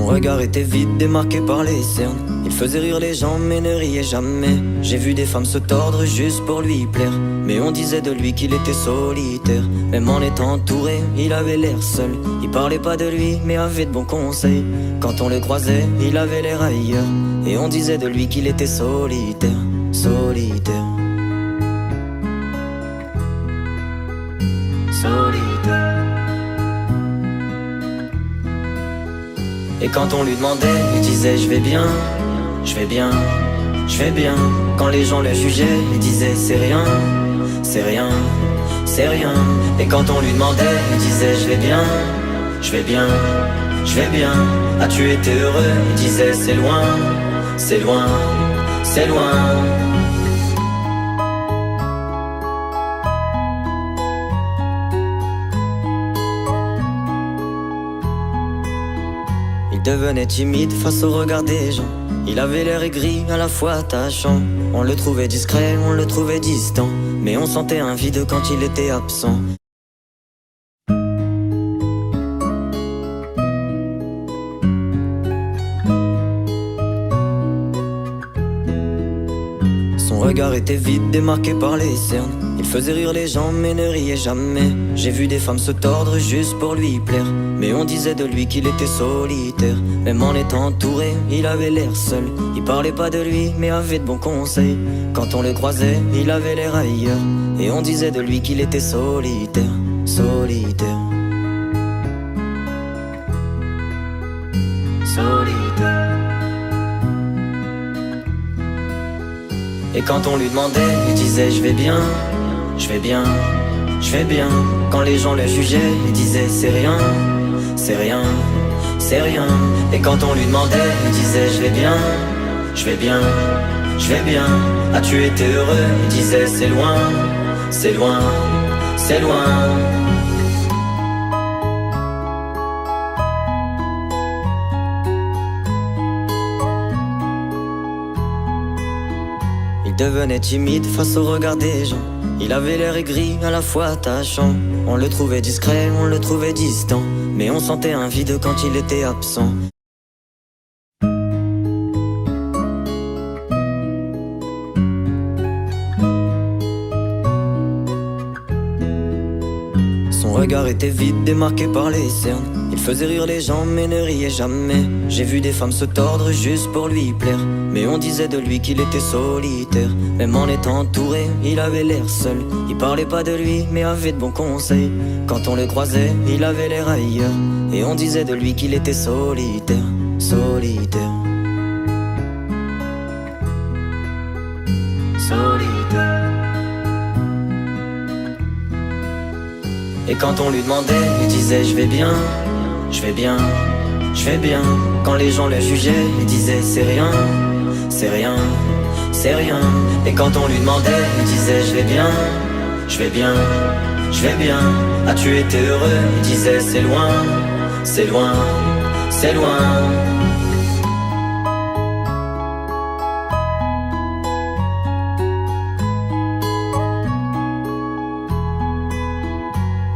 Son regard était vide, démarqué par les cernes. Il faisait rire les gens mais ne riait jamais. J'ai vu des femmes se tordre juste pour lui plaire, mais on disait de lui qu'il était solitaire. Même en étant entouré, il avait l'air seul. Il parlait pas de lui mais avait de bons conseils. Quand on le croisait, il avait l'air ailleurs, et on disait de lui qu'il était solitaire. Solitaire. Solitaire. Et quand on lui demandait, il disait je vais bien, je vais bien, je vais bien. Quand les gens le jugeaient, il disait c'est rien, c'est rien, c'est rien. Et quand on lui demandait, il disait je vais bien, je vais bien, je vais bien. As-tu été heureux? Il disait c'est loin, c'est loin, c'est loin. Il devenait timide face au regard des gens. Il avait l'air aigri, à la fois attachant. On le trouvait discret, on le trouvait distant, mais on sentait un vide quand il était absent. Son regard était vide, démarqué par les cernes. Il faisait rire les gens mais ne riait jamais. J'ai vu des femmes se tordre juste pour lui plaire, mais on disait de lui qu'il était solitaire. Même en étant entouré, il avait l'air seul. Il parlait pas de lui mais avait de bons conseils. Quand on le croisait, il avait l'air ailleurs, et on disait de lui qu'il était solitaire. Solitaire. Solitaire. Et quand on lui demandait, il disait je vais bien, je vais bien, je vais bien. Quand les gens le jugeaient, il disait c'est rien, c'est rien, c'est rien. Et quand on lui demandait, il disait je vais bien, je vais bien, je vais bien. As-tu été heureux? Il disait c'est loin, c'est loin, c'est loin. Il devenait timide face au regard des gens. Il avait l'air aigri, à la fois attachant. On le trouvait discret, on le trouvait distant, mais on sentait un vide quand il était absent. Son regard était vide, démarqué par les cernes. Il faisait rire les gens mais ne riait jamais. J'ai vu des femmes se tordre juste pour lui plaire, mais on disait de lui qu'il était solitaire. Même en étant entouré, il avait l'air seul. Il parlait pas de lui mais avait de bons conseils. Quand on le croisait, il avait l'air ailleurs, et on disait de lui qu'il était solitaire. Solitaire. Solitaire. Et quand on lui demandait, il disait je vais bien, je vais bien, je vais bien. Quand les gens le jugeaient, il disait c'est rien, c'est rien, c'est rien. Et quand on lui demandait, il disait je vais bien, je vais bien, je vais bien. As-tu été heureux? Il disait c'est loin, c'est loin, c'est loin.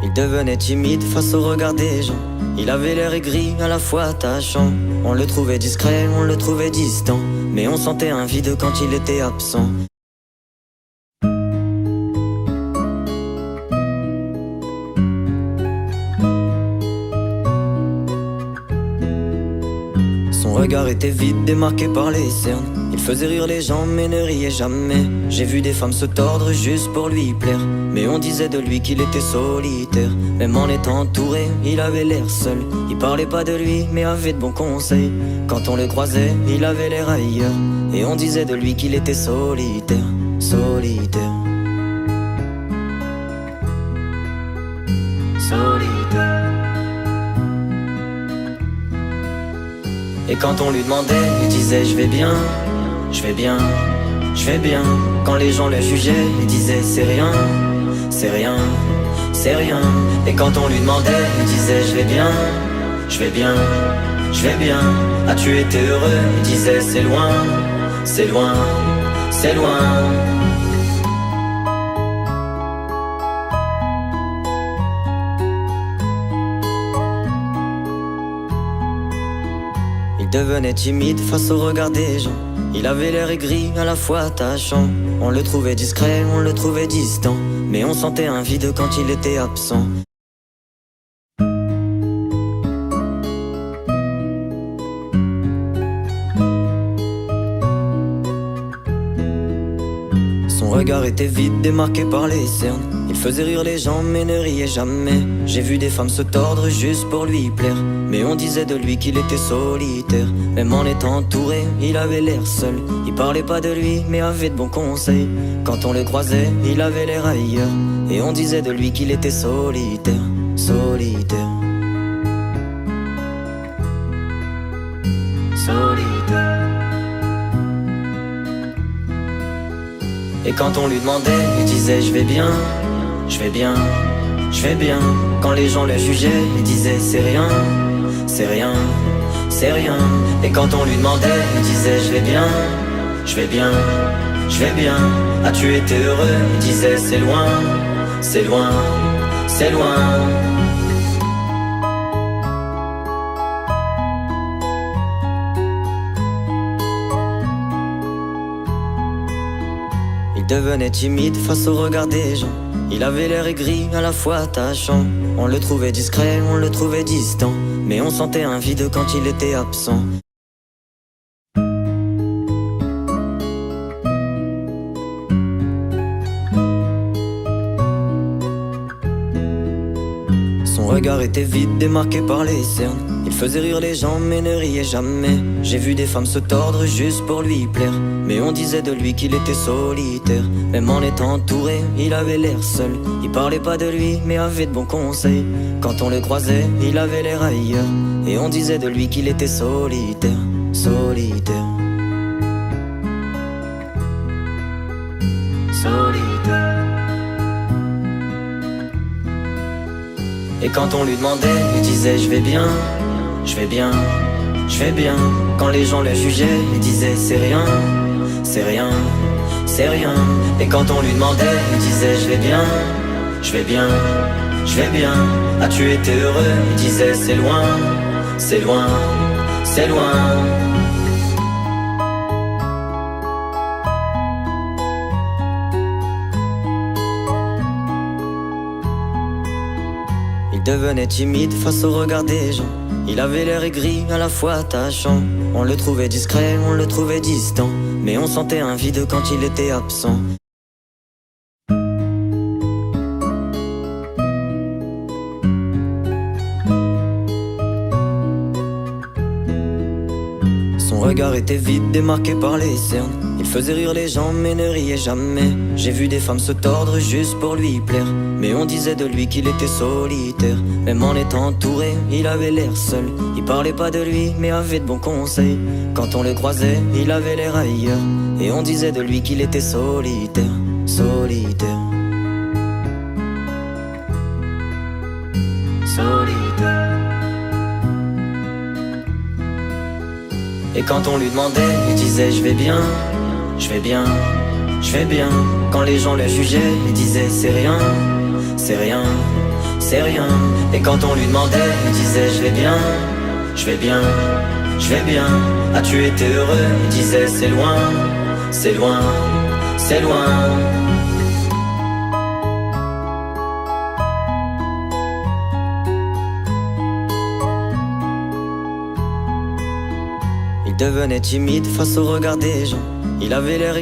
Il devenait timide face au regard des gens. Il avait l'air aigri, à la fois attachant. On le trouvait discret, on le trouvait distant, mais on sentait un vide quand il était absent. Son regard était vide, démarqué par les cernes. Il faisait rire les gens mais ne riait jamais. J'ai vu des femmes se tordre juste pour lui plaire, mais on disait de lui qu'il était solitaire. Même en étant entouré, il avait l'air seul. Il parlait pas de lui mais avait de bons conseils. Quand on le croisait, il avait l'air ailleurs, et on disait de lui qu'il était solitaire. Solitaire. Solitaire. Et quand on lui demandait, il disait je vais bien, je vais bien, je vais bien. Quand les gens le jugeaient, il disait c'est rien, c'est rien, c'est rien. Et quand on lui demandait, il disait je vais bien, je vais bien, je vais bien. As-tu été heureux? Il disait c'est loin, c'est loin, c'est loin. Il devenait timide face au regard des gens. Il avait l'air aigri, à la fois attachant. On le trouvait discret, on le trouvait distant, mais on sentait un vide quand il était absent. Son regard était vide, démarqué par les cernes. Il faisait rire les gens mais ne riait jamais. J'ai vu des femmes se tordre juste pour lui plaire, mais on disait de lui qu'il était solitaire. Même en étant entouré, il avait l'air seul. Il parlait pas de lui mais avait de bons conseils. Quand on le croisait, il avait l'air ailleurs, et on disait de lui qu'il était solitaire. Solitaire. Solitaire. Et quand on lui demandait, il disait je vais bien, je vais bien, je vais bien. Quand les gens le jugeaient, il disait c'est rien, c'est rien, c'est rien. Et quand on lui demandait, il disait je vais bien, je vais bien, je vais bien. As-tu été heureux? Il disait c'est loin, c'est loin, c'est loin. Il devenait timide face au regard des gens. Il avait l'air aigri, à la fois attachant. On le trouvait discret, on le trouvait distant, mais on sentait un vide quand il était absent. Son regard était vide, démarqué par les cernes. Il faisait rire les gens mais ne riait jamais. J'ai vu des femmes se tordre juste pour lui plaire, mais on disait de lui qu'il était solitaire. Même en étant entouré, il avait l'air seul. Il parlait pas de lui mais avait de bons conseils. Quand on le croisait, il avait l'air ailleurs, et on disait de lui qu'il était solitaire. Solitaire. Solitaire. Et quand on lui demandait, il disait je vais bien, je vais bien, je vais bien. Quand les gens le jugeaient, il disait c'est rien, c'est rien, c'est rien. Et quand on lui demandait, il disait je vais bien, je vais bien, je vais bien. As-tu été heureux? Il disait c'est loin, c'est loin, c'est loin. Il devenait timide face au regard des gens. Il avait l'air aigri, à la fois attachant. On le trouvait discret, on le trouvait distant, mais on sentait un vide quand il était absent. Son regard était vide, démarqué par les cernes. Il faisait rire les gens mais ne riait jamais. J'ai vu des femmes se tordre juste pour lui plaire, mais on disait de lui qu'il était solitaire. Même en étant entouré, il avait l'air seul. Il parlait pas de lui mais avait de bons conseils. Quand on le croisait, il avait l'air ailleurs, et on disait de lui qu'il était solitaire. Solitaire. Solitaire. Et quand on lui demandait, il disait je vais bien, je vais bien, je vais bien. Quand les gens le jugeaient, il disait c'est rien, c'est rien, c'est rien. Et quand on lui demandait, il disait je vais bien, je vais bien, je vais bien. As-tu été heureux? Il disait c'est loin, c'est loin, c'est loin. Il devenait timide face au regard des gens. Il avait l'air